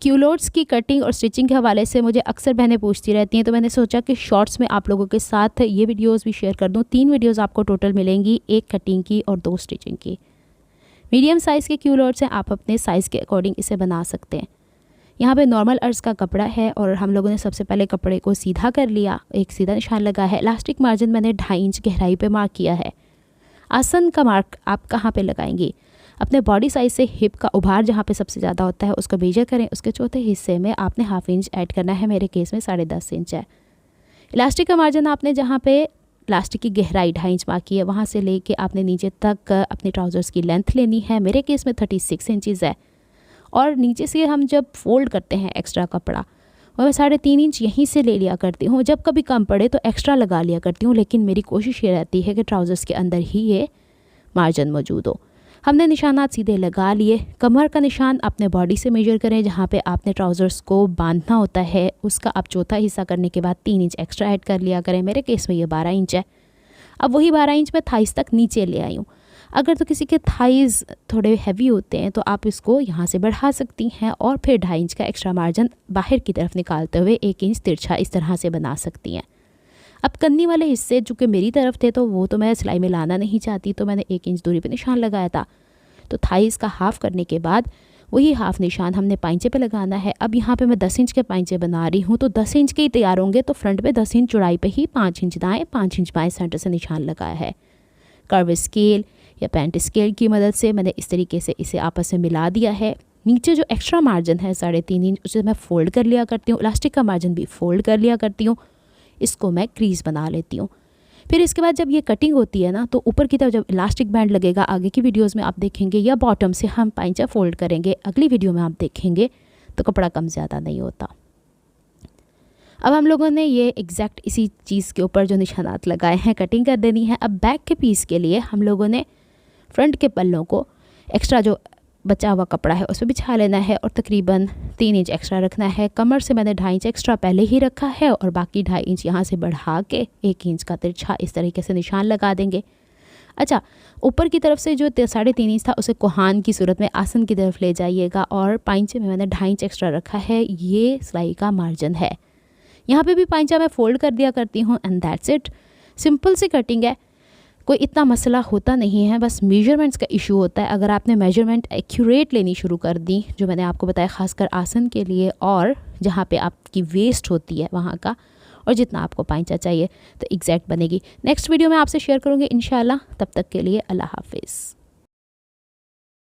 क्यूलोट्स की कटिंग और स्टिचिंग के हवाले से मुझे अक्सर बहनें पूछती रहती हैं, तो मैंने सोचा कि शॉर्ट्स में आप लोगों के साथ ये वीडियोस भी शेयर कर दूं। 3 वीडियोस आपको टोटल मिलेंगी, 1 कटिंग की और 2 स्टिचिंग की। मीडियम साइज़ के क्यूलोट्स हैं, आप अपने साइज़ के अकॉर्डिंग इसे बना सकते हैं। यहाँ पे नॉर्मल अर्ज का कपड़ा है और हम लोगों ने सबसे पहले कपड़े को सीधा कर लिया, एक सीधा निशान लगा है। इलास्टिक मार्जिन मैंने 2.5 इंच गहराई पे मार्क किया है। आसन का मार्क आप कहाँ पे लगाएंगी? अपने बॉडी साइज़ से हिप का उभार जहाँ पे सबसे ज़्यादा होता है उसको मेजर करें। उसके चौथे हिस्से में आपने 1/2 इंच ऐड करना है, मेरे केस में 10.5 इंच है। इलास्टिक का मार्जिन आपने जहाँ पे इलास्टिक की गहराई 2.5 इंच मार्क की है, वहाँ से लेके आपने नीचे तक अपने ट्राउज़र्स की लेंथ लेनी है। मेरे केस में 36 इंचज़ है। और नीचे से हम जब फोल्ड करते हैं एक्स्ट्रा कपड़ा, और मैं 3.5 इंच यहीं से ले लिया करती हूँ। जब कभी कम पड़े तो एक्स्ट्रा लगा लिया करती हूँ, लेकिन मेरी कोशिश ये रहती है कि ट्राउज़र्स के अंदर ही ये मार्जिन मौजूद हो। हमने निशानात सीधे लगा लिए। कमर का निशान अपने बॉडी से मेजर करें, जहाँ पे आपने ट्राउज़र्स को बांधना होता है उसका आप चौथा हिस्सा करने के बाद 3 इंच एक्स्ट्रा ऐड कर लिया करें। मेरे केस में ये 12 इंच है। अब वही 12 इंच में थाइस तक नीचे ले आई हूँ। अगर तो किसी के थाइज़ थोड़े हैवी होते हैं तो आप इसको यहाँ से बढ़ा सकती हैं और फिर 2.5 इंच का एक्स्ट्रा मार्जिन बाहर की तरफ निकालते हुए 1 इंच तिरछा इस तरह से बना सकती हैं। अब कन्नी वाले हिस्से चूँकि मेरी तरफ थे तो वो तो मैं सिलाई में लाना नहीं चाहती, तो मैंने 1 इंच दूरी पे निशान लगाया था। तो थाइज़ का हाफ़ करने के बाद वही हाफ़ निशान हमने पाइंचे पे लगाना है। अब यहाँ पे मैं 10 इंच के पाइंचे बना रही हूँ, तो 10 इंच के ही तैयार होंगे, तो फ्रंट पे 10 इंच चौड़ाई पे ही 5 इंच दाएँ 5 इंच बाएँ सेंटर से निशान लगाया है। कर्व स्केल या पेंट स्केल की मदद से मैंने इस तरीके से इसे आपस में मिला दिया है। नीचे जो एक्स्ट्रा मार्जिन है 3.5 इंच, उसे मैं फ़ोल्ड कर लिया करती हूँ। इलास्टिक का मार्जिन भी फ़ोल्ड कर लिया करती हूँ। इसको मैं क्रीज़ बना लेती हूँ। फिर इसके बाद जब ये कटिंग होती है ना, तो ऊपर की तरफ जब इलास्टिक बैंड लगेगा, आगे की वीडियोस में आप देखेंगे, या बॉटम से हम पाइंचा फ़ोल्ड करेंगे, अगली वीडियो में आप देखेंगे, तो कपड़ा कम ज़्यादा नहीं होता। अब हम लोगों ने ये एग्जैक्ट इसी चीज़ के ऊपर जो निशानात लगाए हैं कटिंग कर देनी है। अब बैक के पीस के लिए हम लोगों ने फ्रंट के पल्लों को एक्स्ट्रा जो बचा हुआ कपड़ा है उस पर बिछा लेना है और तकरीबन 3 इंच एक्स्ट्रा रखना है। कमर से मैंने 2.5 इंच एक्स्ट्रा पहले ही रखा है और बाकी 2.5 इंच यहाँ से बढ़ा के 1 इंच का तिरछा इस तरीके से निशान लगा देंगे। अच्छा, ऊपर की तरफ से जो 3.5 इंच था उसे कोहान की सूरत में आसन की तरफ ले जाइएगा और पाइंचे में मैंने 2.5 इंच एक्स्ट्रा रखा है। ये सिलाई का मार्जिन है। यहाँ पे भी पाइंचा मैं फ़ोल्ड कर दिया करती हूँ एंड दैट्स इट। सिंपल सी कटिंग है, कोई इतना मसला होता नहीं है, बस मेजरमेंट्स का इशू होता है। अगर आपने मेजरमेंट एक्यूरेट लेनी शुरू कर दी, जो मैंने आपको बताया ख़ासकर आसन के लिए और जहाँ पे आपकी वेस्ट होती है वहाँ का, और जितना आपको पाइंचा चाहिए, तो एग्जैक्ट बनेगी। नेक्स्ट वीडियो में आपसे शेयर करूँगी इंशाल्लाह। तब तक के लिए अल्लाह हाफिज़।